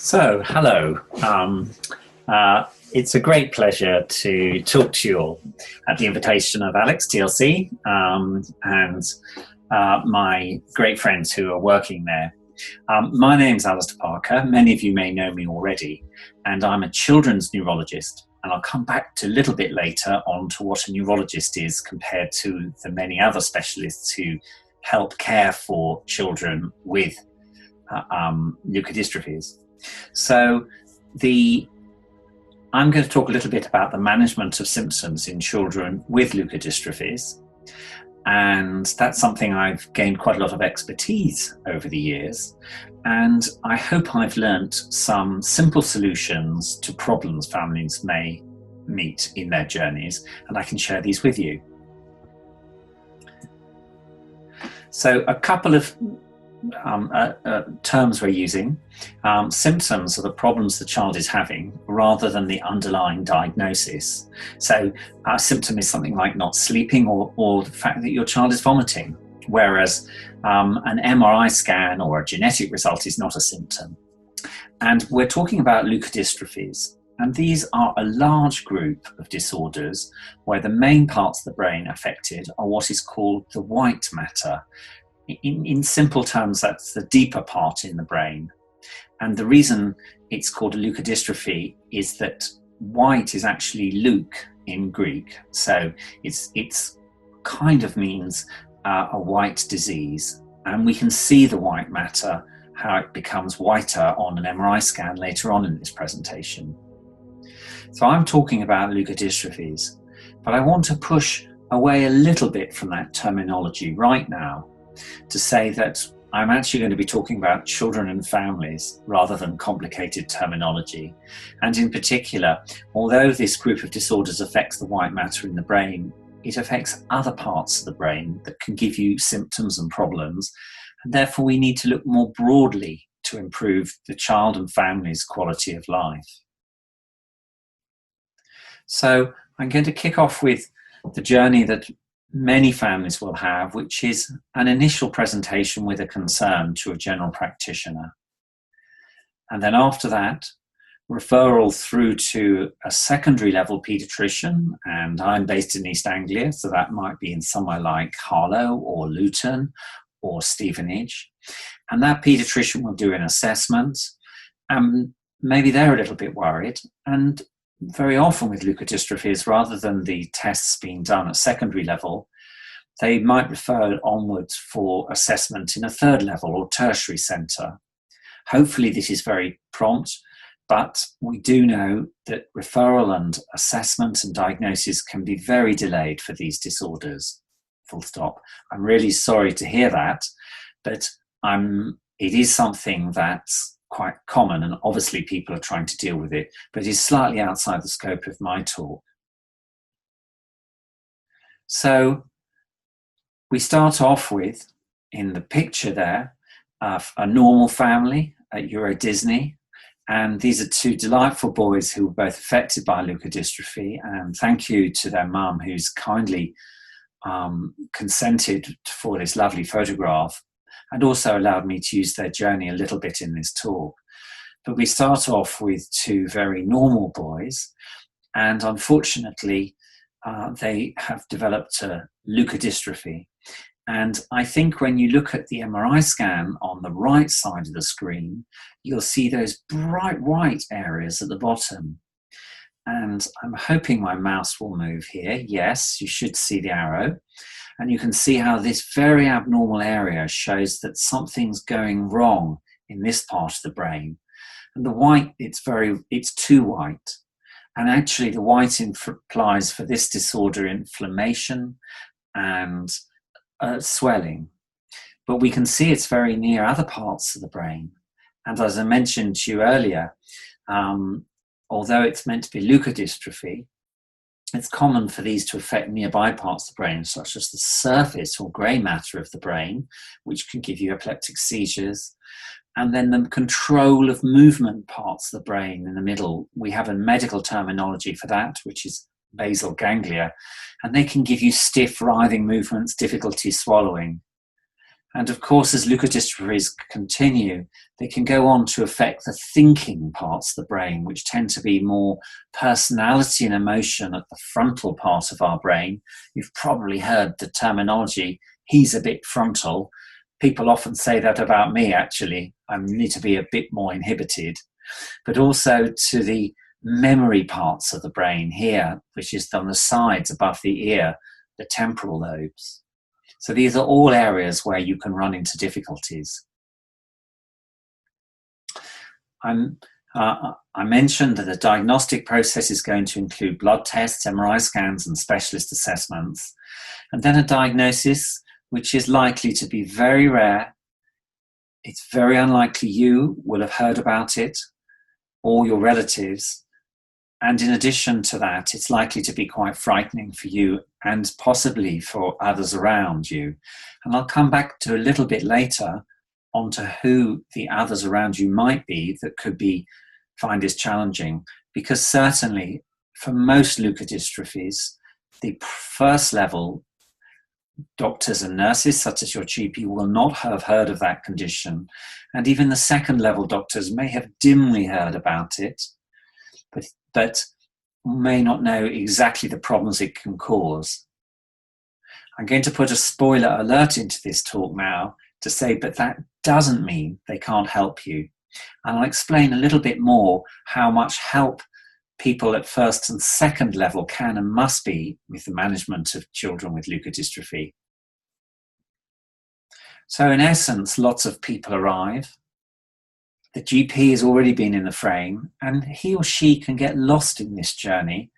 Hello. It's a great pleasure to talk to you all at the invitation of Alex, TLC, and my great friends who are working there. My name's Alasdair Parker. Many of you may know me already, and I'm a children's neurologist. And I'll come back to a little bit later on to what a neurologist is compared to the many other specialists who help care for children with leukodystrophies. I'm going to talk a little bit about the management of symptoms in children with leukodystrophies, and that's something I've gained quite a lot of expertise over the years, and I hope I've learnt some simple solutions to problems families may meet in their journeys, and I can share these with you. So a couple of terms we're using. Symptoms are the problems the child is having rather than the underlying diagnosis. So a symptom is something like not sleeping or the fact that your child is vomiting, whereas an MRI scan or a genetic result is not a symptom. And we're talking about leukodystrophies. And these are a large group of disorders where the main parts of the brain affected are what is called the white matter. In simple terms, that's the deeper part in the brain. And the reason it's called a leukodystrophy is that white is actually leuk in Greek. So it's kind of means a white disease. And we can see the white matter, how it becomes whiter on an MRI scan later on in this presentation. So I'm talking about leukodystrophies, but I want to push away a little bit from that terminology right now to say that I'm actually going to be talking about children and families rather than complicated terminology. And in particular, although this group of disorders affects the white matter in the brain, it affects other parts of the brain that can give you symptoms and problems. And therefore, we need to look more broadly to improve the child and family's quality of life. So I'm going to kick off with the journey that many families will have, which is an initial presentation with a concern to a general practitioner. And then after that, referral through to a secondary level paediatrician, and I'm based in East Anglia, so that might be in somewhere like Harlow or Luton or Stevenage. And that paediatrician will do an assessment, and maybe they're a little bit worried, and very often with leukodystrophies, rather than the tests being done at secondary level, they might refer onwards for assessment in a third level or tertiary centre. Hopefully this is very prompt, but we do know that referral and assessment and diagnosis can be very delayed for these disorders, full stop. I'm really sorry to hear that, but it is something that's quite common, and obviously people are trying to deal with it, but it's slightly outside the scope of my talk. So we start off with, in the picture there, a normal family at Euro Disney, and these are two delightful boys who were both affected by leukodystrophy, and thank you to their mum who's kindly consented for this lovely photograph, and also allowed me to use their journey a little bit in this talk. But we start off with two very normal boys, and unfortunately, they have developed a leukodystrophy. And I think when you look at the MRI scan on the right side of the screen, you'll see those bright white areas at the bottom. And I'm hoping my mouse will move here. Yes, you should see the arrow. And you can see how this very abnormal area shows that something's going wrong in this part of the brain. And the white, it's too white. And actually the white implies for this disorder inflammation and swelling. But we can see it's very near other parts of the brain. And as I mentioned to you earlier, although it's meant to be leukodystrophy, it's common for these to affect nearby parts of the brain, such as the surface or grey matter of the brain, which can give you epileptic seizures. And then the control of movement parts of the brain in the middle. We have a medical terminology for that, which is basal ganglia, and they can give you stiff, writhing movements, difficulty swallowing. And of course, as leukodystrophies continue, they can go on to affect the thinking parts of the brain, which tend to be more personality and emotion at the frontal part of our brain. You've probably heard the terminology, he's a bit frontal. People often say that about me, actually. I need to be a bit more inhibited. But also to the memory parts of the brain here, which is on the sides above the ear, the temporal lobes. So these are all areas where you can run into difficulties. I mentioned that the diagnostic process is going to include blood tests, MRI scans, and specialist assessments, and then a diagnosis which is likely to be very rare. It's very unlikely you will have heard about it or your relatives. And in addition to that, it's likely to be quite frightening for you and possibly for others around you. And I'll come back to a little bit later onto who the others around you might be that could find this challenging, because certainly for most leukodystrophies, the first level doctors and nurses, such as your GP, will not have heard of that condition. And even the second level doctors may have dimly heard about it, but may not know exactly the problems it can cause. I'm going to put a spoiler alert into this talk now to say, but that doesn't mean they can't help you. And I'll explain a little bit more how much help people at first and second level can and must be with the management of children with leukodystrophy. So in essence, lots of people arrive. The GP has already been in the frame, and he or she can get lost in this journey.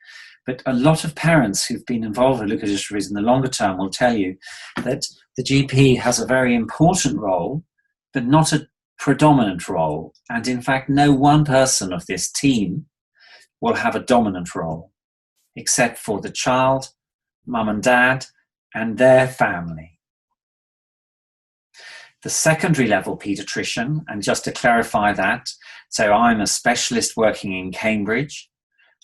But a lot of parents who've been involved with leukodystrophies in the longer term will tell you that the GP has a very important role, but not a predominant role. And in fact, no one person of this team will have a dominant role, except for the child, mum and dad, and their family. The secondary level paediatrician, and just to clarify that, so I'm a specialist working in Cambridge.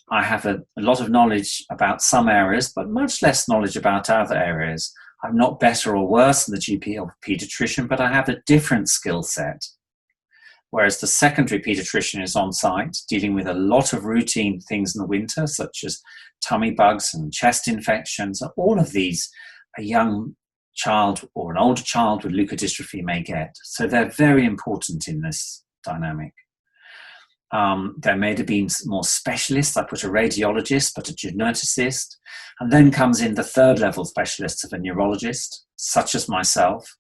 I have a lot of knowledge about some areas, but much less knowledge about other areas. I'm not better or worse than the GP or paediatrician, but I have a different skill set. Whereas the secondary paediatrician is on site, dealing with a lot of routine things in the winter, such as tummy bugs and chest infections. All of these a young child or an older child with leukodystrophy may get. So they're very important in this dynamic. There may have been more specialists. I put a radiologist, but a geneticist. And then comes in the third level specialists of a neurologist, such as myself,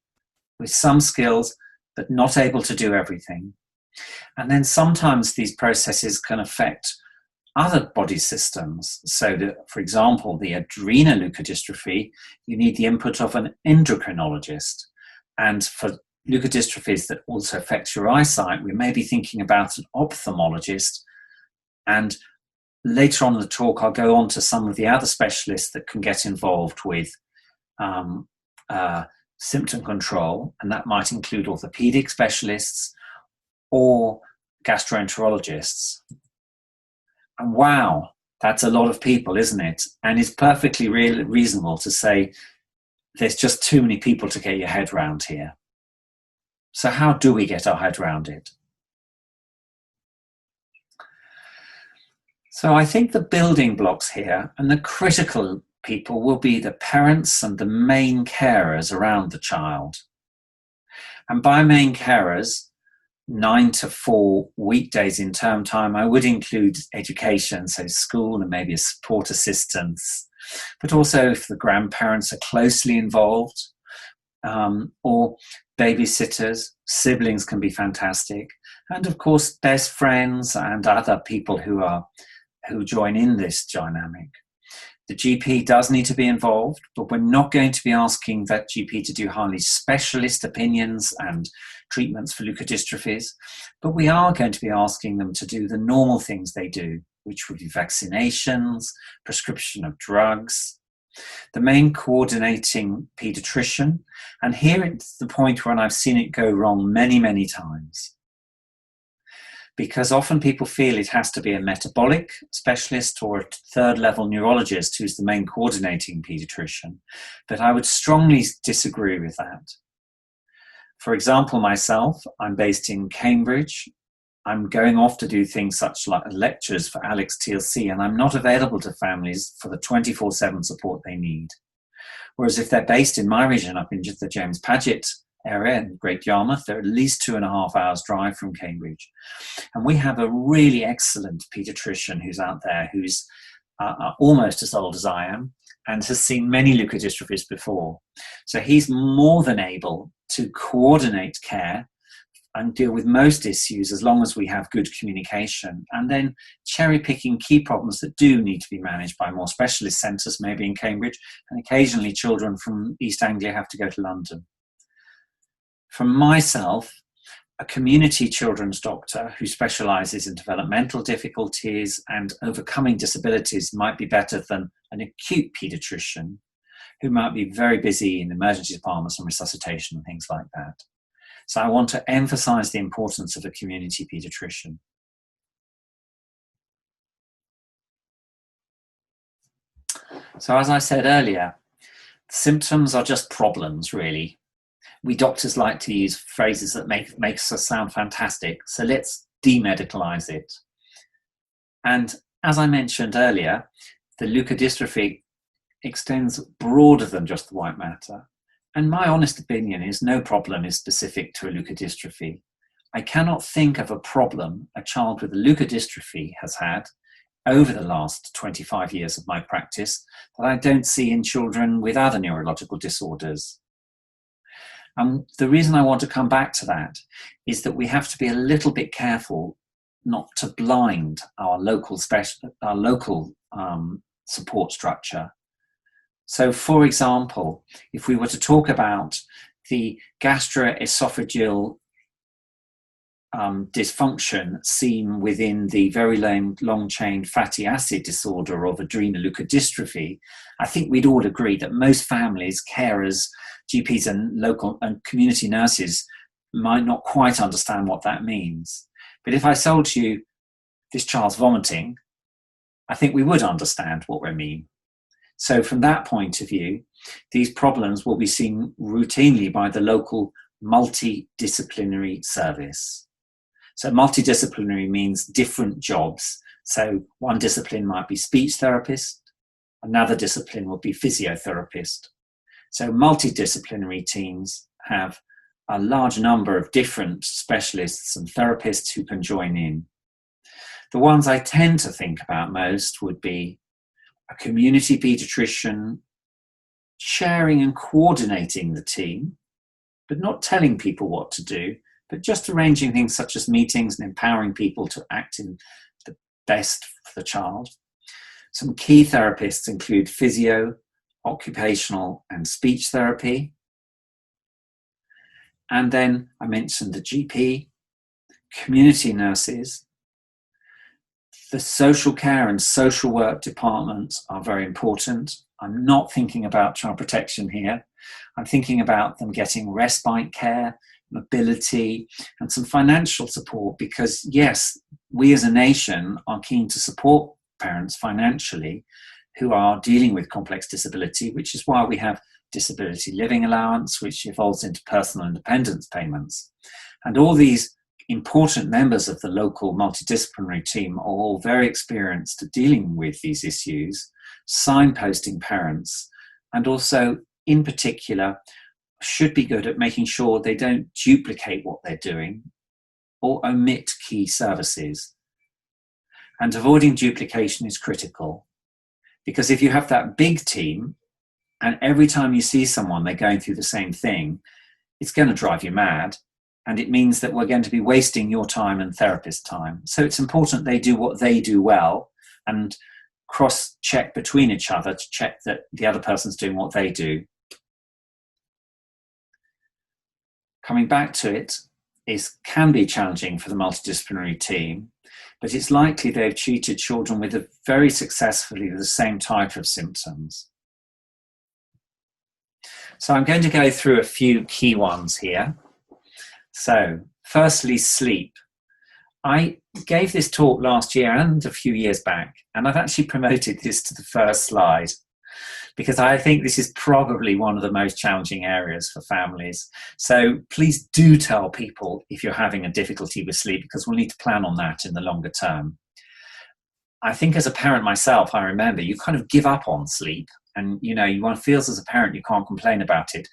with some skills, but not able to do everything. And then sometimes these processes can affect other body systems. So that, for example, the adrenoleukodystrophy, you need the input of an endocrinologist. And for leukodystrophies that also affect your eyesight, we may be thinking about an ophthalmologist. And later on in the talk, I'll go on to some of the other specialists that can get involved with symptom control, and that might include orthopedic specialists or gastroenterologists. And wow, that's a lot of people, isn't it? And it's perfectly reasonable to say there's just too many people to get your head round here. So how do we get our head around it? So I think the building blocks here and the critical people will be the parents and the main carers around the child. And by main carers, 9 to 4 weekdays in term time, I would include education, so school and maybe a support assistance, but also if the grandparents are closely involved, or babysitters, siblings can be fantastic, and of course best friends and other people who join in this dynamic. The GP does need to be involved, but we're not going to be asking that GP to do highly specialist opinions and treatments for leukodystrophies, but we are going to be asking them to do the normal things they do, which would be vaccinations, prescription of drugs, the main coordinating paediatrician, and here it's the point when I've seen it go wrong many, many times. Because often people feel it has to be a metabolic specialist or a third level neurologist who's the main coordinating paediatrician. But I would strongly disagree with that. For example, myself, I'm based in Cambridge. I'm going off to do things such like lectures for Alex TLC, and I'm not available to families for the 24/7 support they need. Whereas if they're based in my region, up in the James Paget area in Great Yarmouth, they're at least 2.5 hours drive from Cambridge. And we have a really excellent paediatrician who's out there who's almost as old as I am and has seen many leukodystrophies before. So he's more than able to coordinate care and deal with most issues as long as we have good communication, and then cherry picking key problems that do need to be managed by more specialist centres, maybe in Cambridge, and occasionally children from East Anglia have to go to London. For myself, a community children's doctor who specialises in developmental difficulties and overcoming disabilities might be better than an acute paediatrician who might be very busy in emergency departments and resuscitation and things like that. So I want to emphasise the importance of a community paediatrician. So as I said earlier, symptoms are just problems, really. We doctors like to use phrases that makes us sound fantastic, so let's demedicalise it. And as I mentioned earlier, the leukodystrophy extends broader than just the white matter. And my honest opinion is no problem is specific to a leukodystrophy. I cannot think of a problem a child with a leukodystrophy has had over the last 25 years of my practice that I don't see in children with other neurological disorders. And the reason I want to come back to that is that we have to be a little bit careful not to blind our local support structure. So, for example, if we were to talk about the gastroesophageal dysfunction seen within the very long-chain fatty acid disorder of adrenoleukodystrophy, I think we'd all agree that most families, carers, GPs and local and community nurses might not quite understand what that means. But if I told you this child's vomiting, I think we would understand what we mean. So from that point of view, these problems will be seen routinely by the local multidisciplinary service. So multidisciplinary means different jobs. So one discipline might be speech therapist, another discipline will be physiotherapist. So multidisciplinary teams have a large number of different specialists and therapists who can join in. The ones I tend to think about most would be a community paediatrician sharing and coordinating the team, but not telling people what to do, but just arranging things such as meetings and empowering people to act in the best for the child. Some key therapists include physio, occupational and speech therapy. And then I mentioned the GP, community nurses. The social care and social work departments are very important. I'm not thinking about child protection here. I'm thinking about them getting respite care, mobility, and some financial support because, yes, we as a nation are keen to support parents financially who are dealing with complex disability, which is why we have disability living allowance, which evolves into personal independence payments. And all these important members of the local multidisciplinary team are all very experienced at dealing with these issues, signposting parents, and also, in particular, should be good at making sure they don't duplicate what they're doing or omit key services. And avoiding duplication is critical, because if you have that big team and every time you see someone they're going through the same thing, it's going to drive you mad. And it means that we're going to be wasting your time and therapist time. So it's important they do what they do well and cross-check between each other to check that the other person's doing what they do. Coming back to it can be challenging for the multidisciplinary team, but it's likely they've treated children with very successfully the same type of symptoms. So I'm going to go through a few key ones here. So, firstly, sleep. I gave this talk last year and a few years back, and I've actually promoted this to the first slide. because I think this is probably one of the most challenging areas for families. So please do tell people if you're having a difficulty with sleep, because we'll need to plan on that in the longer term. I think as a parent myself, I remember you kind of give up on sleep, and one feels as a parent you can't complain about it.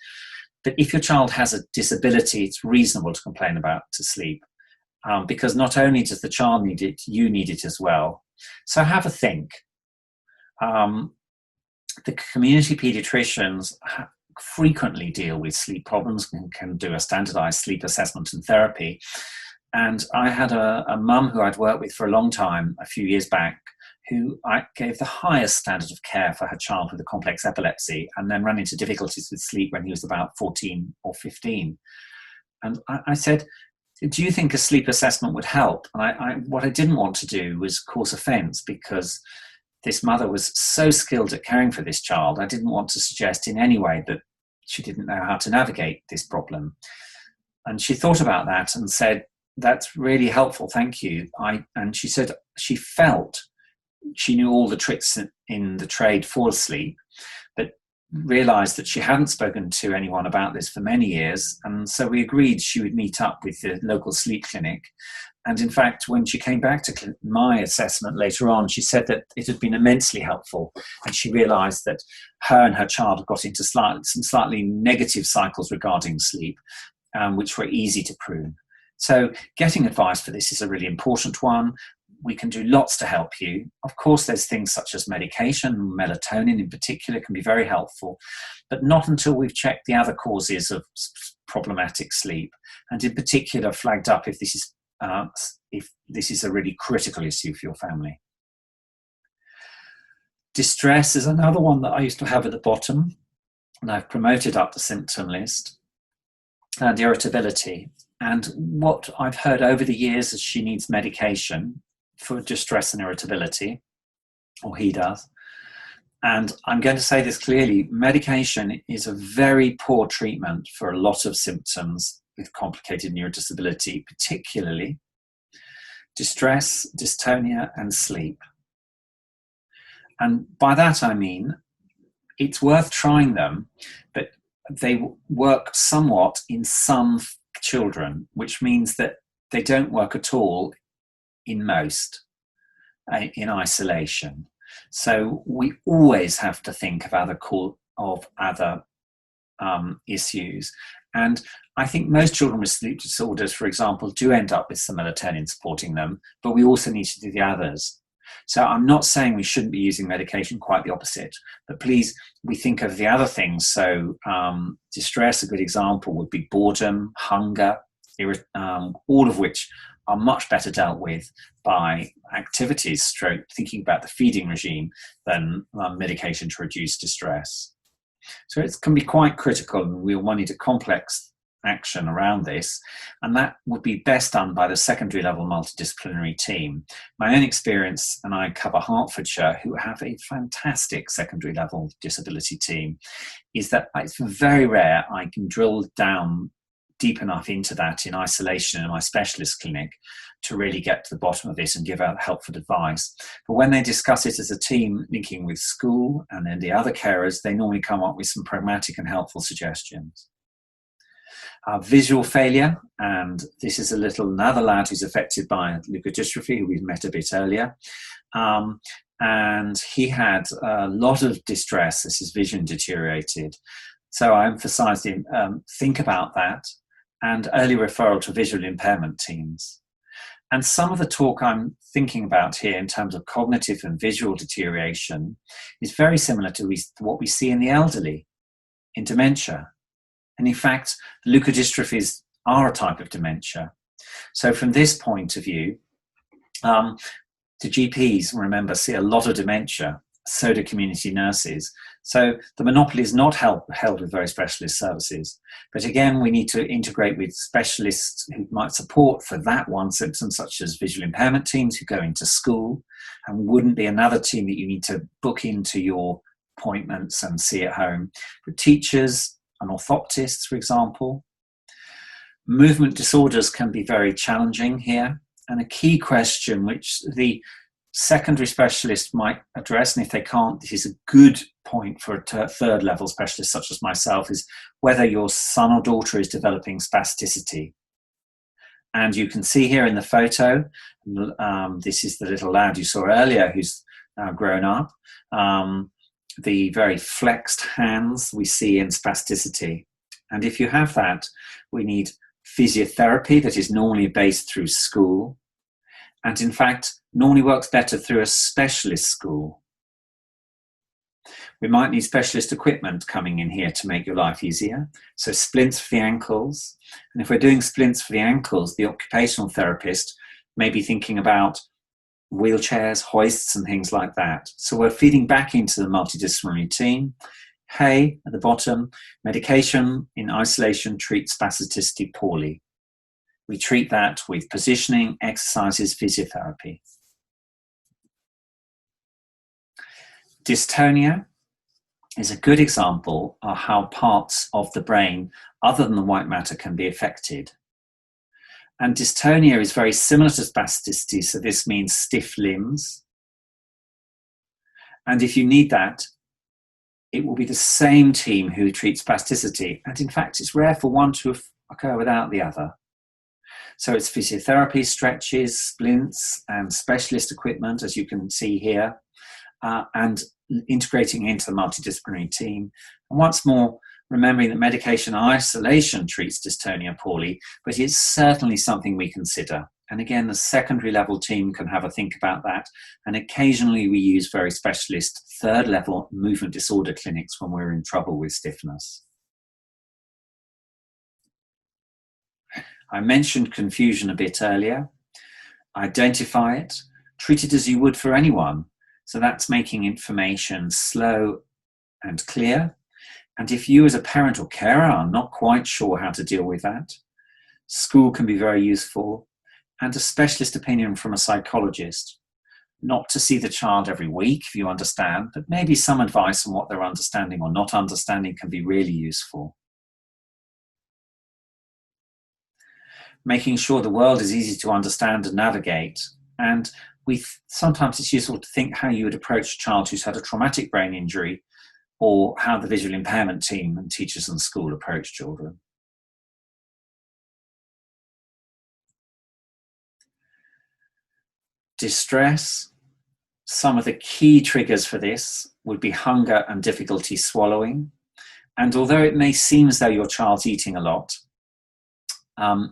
But if your child has a disability, it's reasonable to complain about to sleep, because not only does the child need it, you need it as well. So have a think. The community paediatricians frequently deal with sleep problems and can do a standardized sleep assessment and therapy. And I had a mum who I'd worked with for a long time, a few years back, who I gave the highest standard of care for her child with a complex epilepsy, and then ran into difficulties with sleep when he was about 14 or 15. And I said, do you think a sleep assessment would help? And what I didn't want to do was cause offence, because this mother was so skilled at caring for this child. I didn't want to suggest in any way that she didn't know how to navigate this problem. And she thought about that and said, that's really helpful, thank you. And she said she felt she knew all the tricks in the trade for sleep, but realised that she hadn't spoken to anyone about this for many years. And so we agreed she would meet up with the local sleep clinic. And in fact, when she came back to my assessment later on, she said that it had been immensely helpful. And she realised that her and her child had got into some slightly negative cycles regarding sleep, which were easy to prune. So getting advice for this is a really important one. We can do lots to help you. Of course, there's things such as medication, melatonin in particular can be very helpful, but not until we've checked the other causes of problematic sleep, and in particular flagged up if this is a really critical issue for your family. Distress is another one that I used to have at the bottom, and I've promoted up the symptom list, and irritability. And what I've heard over the years is she needs medication for distress and irritability, or he does. And I'm going to say this clearly, medication is a very poor treatment for a lot of symptoms with complicated neurodisability, particularly distress, dystonia, and sleep. And by that I mean, it's worth trying them, but they work somewhat in some children, which means that they don't work at all in most, in isolation. So we always have to think of other issues. And I think most children with sleep disorders, for example, do end up with some melatonin supporting them, but we also need to do the others. So I'm not saying we shouldn't be using medication, quite the opposite, but please, we think of the other things. So distress, a good example would be boredom, hunger, all of which are much better dealt with by activities, thinking about the feeding regime, than medication to reduce distress. So it can be quite critical, and we'll need a complex action around this, and that would be best done by the secondary level multidisciplinary team. My own experience, and I cover Hertfordshire, who have a fantastic secondary level disability team, is that it's very rare I can drill down deep enough into that in isolation in my specialist clinic to really get to the bottom of it and give out helpful advice. But when they discuss it as a team, linking with school and then the other carers, they normally come up with some pragmatic and helpful suggestions. Visual failure, and this is another lad who's affected by leukodystrophy, who we've met a bit earlier. And he had a lot of distress as his vision deteriorated. So I emphasised him, think about that, and early referral to visual impairment teams. And some of the talk I'm thinking about here in terms of cognitive and visual deterioration is very similar to what we see in the elderly, in dementia. And in fact, leukodystrophies are a type of dementia. So from this point of view, the GPs, remember, see a lot of dementia, so do community nurses. So the monopoly is not held with very specialist services. But again, we need to integrate with specialists who might support for that one symptom, such as visual impairment teams who go into school, and wouldn't be another team that you need to book into your appointments and see at home. But teachers and orthoptists, for example. Movement disorders can be very challenging here. And a key question which the secondary specialist might address, and if they can't, this is a good point for a third level specialist such as myself, is whether your son or daughter is developing spasticity. And you can see here in the photo, this is the little lad you saw earlier who's now grown up. The very flexed hands we see in spasticity. And if you have that, we need physiotherapy that is normally based through school, and in fact normally works better through a specialist school. We might need specialist equipment coming in here to make your life easier. So splints for the ankles. And if we're doing splints for the ankles, the occupational therapist may be thinking about wheelchairs, hoists, and things like that. So we're feeding back into the multidisciplinary team. Hey, at the bottom, medication in isolation treats spasticity poorly. We treat that with positioning, exercises, physiotherapy. Dystonia is a good example of how parts of the brain other than the white matter can be affected. And dystonia is very similar to spasticity, so this means stiff limbs. And if you need that, it will be the same team who treats spasticity. And in fact, it's rare for one to occur without the other. So it's physiotherapy, stretches, splints, and specialist equipment, as you can see here, and integrating into the multidisciplinary team. And once more, remembering that medication isolation treats dystonia poorly, but it's certainly something we consider. And again, the secondary level team can have a think about that. And occasionally we use very specialist third level movement disorder clinics when we're in trouble with stiffness. I mentioned confusion a bit earlier. Identify it, treat it as you would for anyone. So that's making information slow and clear. And if you as a parent or carer are not quite sure how to deal with that, school can be very useful, and a specialist opinion from a psychologist. Not to see the child every week, if you understand, but maybe some advice on what they're understanding or not understanding can be really useful. Making sure the world is easy to understand and navigate. And sometimes it's useful to think how you would approach a child who's had a traumatic brain injury, or how the visual impairment team and teachers in school approach children. Distress. Some of the key triggers for this would be hunger and difficulty swallowing. And although it may seem as though your child's eating a lot,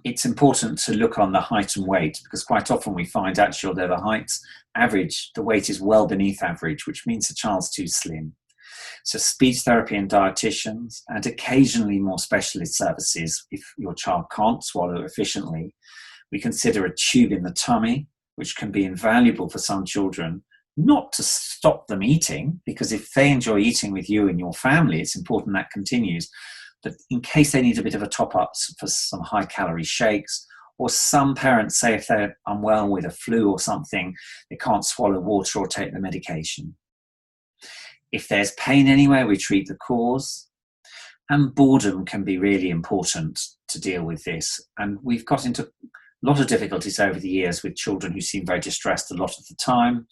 it's important to look on the height and weight, because quite often we find actually, although the height's average, the weight is well beneath average, which means the child's too slim. So speech therapy and dietitians, and occasionally more specialist services if your child can't swallow efficiently. We consider a tube in the tummy, which can be invaluable for some children, not to stop them eating, because if they enjoy eating with you and your family, it's important that continues. But in case they need a bit of a top-up for some high-calorie shakes, or some parents say if they're unwell with a flu or something, they can't swallow water or take the medication. If there's pain anywhere, we treat the cause. And boredom can be really important to deal with this. And we've got into a lot of difficulties over the years with children who seem very distressed a lot of the time.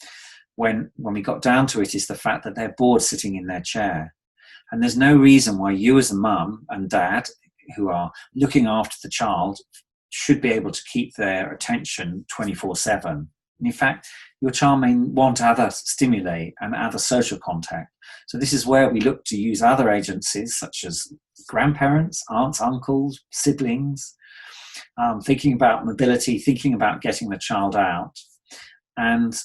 When we got down to it, is the fact that they're bored sitting in their chair. And there's no reason why you as a mum and dad who are looking after the child should be able to keep their attention 24/7. And in fact, your child may want other stimuli and other social contact. So this is where we look to use other agencies such as grandparents, aunts, uncles, siblings, thinking about mobility, thinking about getting the child out. And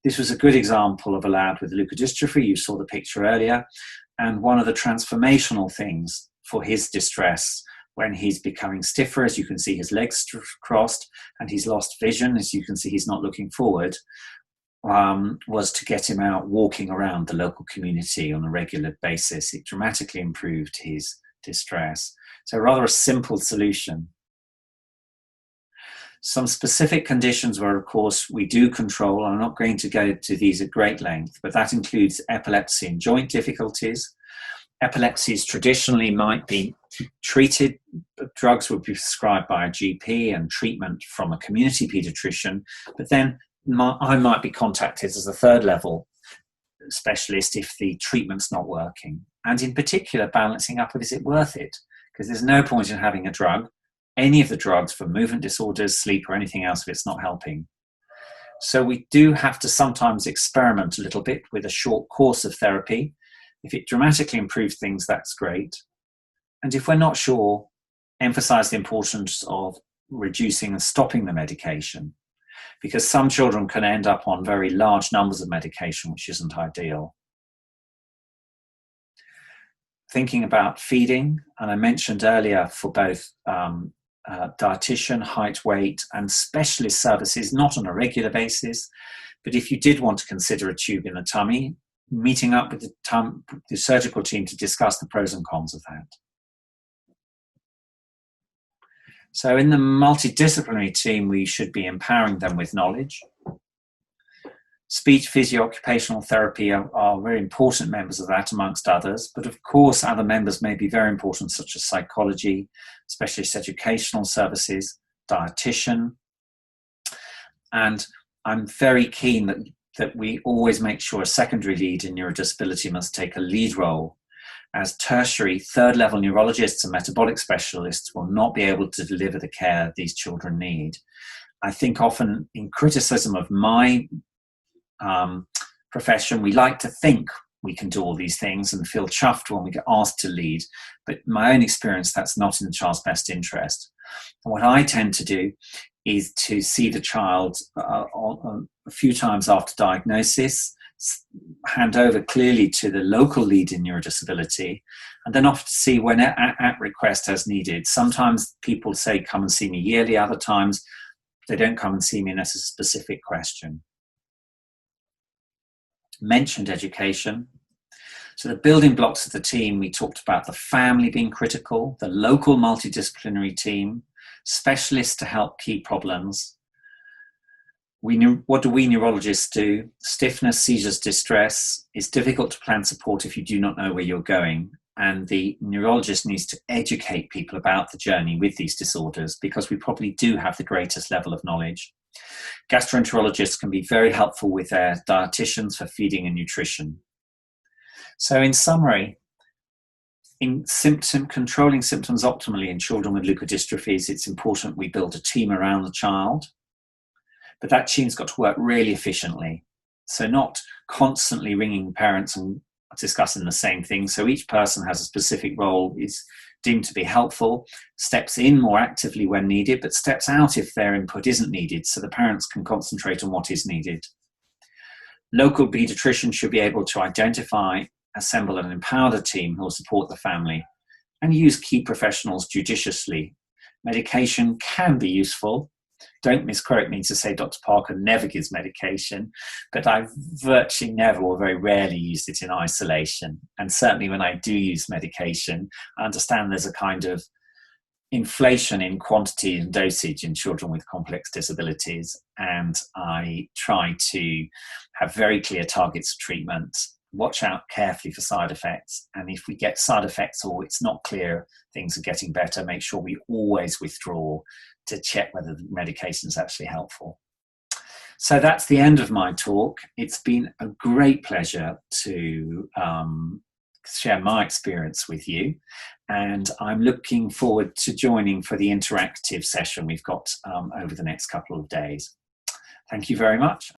this was a good example of a lad with leukodystrophy. You saw the picture earlier. And one of the transformational things for his distress when he's becoming stiffer, as you can see his legs crossed, and he's lost vision, as you can see he's not looking forward, was to get him out walking around the local community on a regular basis. It dramatically improved his distress. So rather a simple solution. Some specific conditions where, of course, we do control. I'm not going to go to these at great length, but that includes epilepsy and joint difficulties. Epilepsies traditionally might be treated. Drugs would be prescribed by a GP and treatment from a community paediatrician. But then I might be contacted as a third level specialist if the treatment's not working. And in particular, balancing up, is it worth it? Because there's no point in having a drug, any of the drugs for movement disorders, sleep, or anything else if it's not helping. So we do have to sometimes experiment a little bit with a short course of therapy. If it dramatically improves things, that's great. And if we're not sure, emphasize the importance of reducing and stopping the medication, because some children can end up on very large numbers of medication, which isn't ideal. Thinking about feeding, and I mentioned earlier for both dietitian, height, weight, and specialist services, not on a regular basis, but if you did want to consider a tube in the tummy, meeting up with the surgical team to discuss the pros and cons of that. So in the multidisciplinary team, we should be empowering them with knowledge. Speech, physio, occupational therapy are very important members of that, amongst others. But of course, other members may be very important, such as psychology, specialist educational services, dietitian. And I'm very keen that we always make sure a secondary lead in neurodisability must take a lead role, as tertiary third-level neurologists and metabolic specialists will not be able to deliver the care these children need. I think often in criticism of my profession, we like to think we can do all these things and feel chuffed when we get asked to lead. But in my own experience, that's not in the child's best interest. And what I tend to do is to see the child a few times after diagnosis, hand over clearly to the local lead in neurodisability, and then often see when at request as needed. Sometimes people say, come and see me yearly. Other times they don't come and see me unless it's a specific question. Mentioned education. So the building blocks of the team, we talked about the family being critical, the local multidisciplinary team, specialists to help key problems. What do we neurologists do? Stiffness, seizures, distress. It's difficult to plan support if you do not know where you're going. And the neurologist needs to educate people about the journey with these disorders, because we probably do have the greatest level of knowledge. Gastroenterologists can be very helpful with their dietitians for feeding and nutrition. So in summary, in controlling symptoms optimally in children with leukodystrophies, it's important we build a team around the child, but that team's got to work really efficiently. So not constantly ringing parents and discussing the same thing. So each person has a specific role, is deemed to be helpful, steps in more actively when needed, but steps out if their input isn't needed, so the parents can concentrate on what is needed. Local paediatricians should be able to identify, assemble and empower the team who will support the family, and use key professionals judiciously. Medication can be useful. Don't misquote me to say Dr. Parker never gives medication, but I've virtually never or very rarely used it in isolation. And certainly when I do use medication, I understand there's a kind of inflation in quantity and dosage in children with complex disabilities. And I try to have very clear targets of treatment, watch out carefully for side effects. And if we get side effects or it's not clear things are getting better, make sure we always withdraw to check whether the medication is actually helpful. So that's the end of my talk. It's been a great pleasure to share my experience with you. And I'm looking forward to joining for the interactive session we've got over the next couple of days. Thank you very much.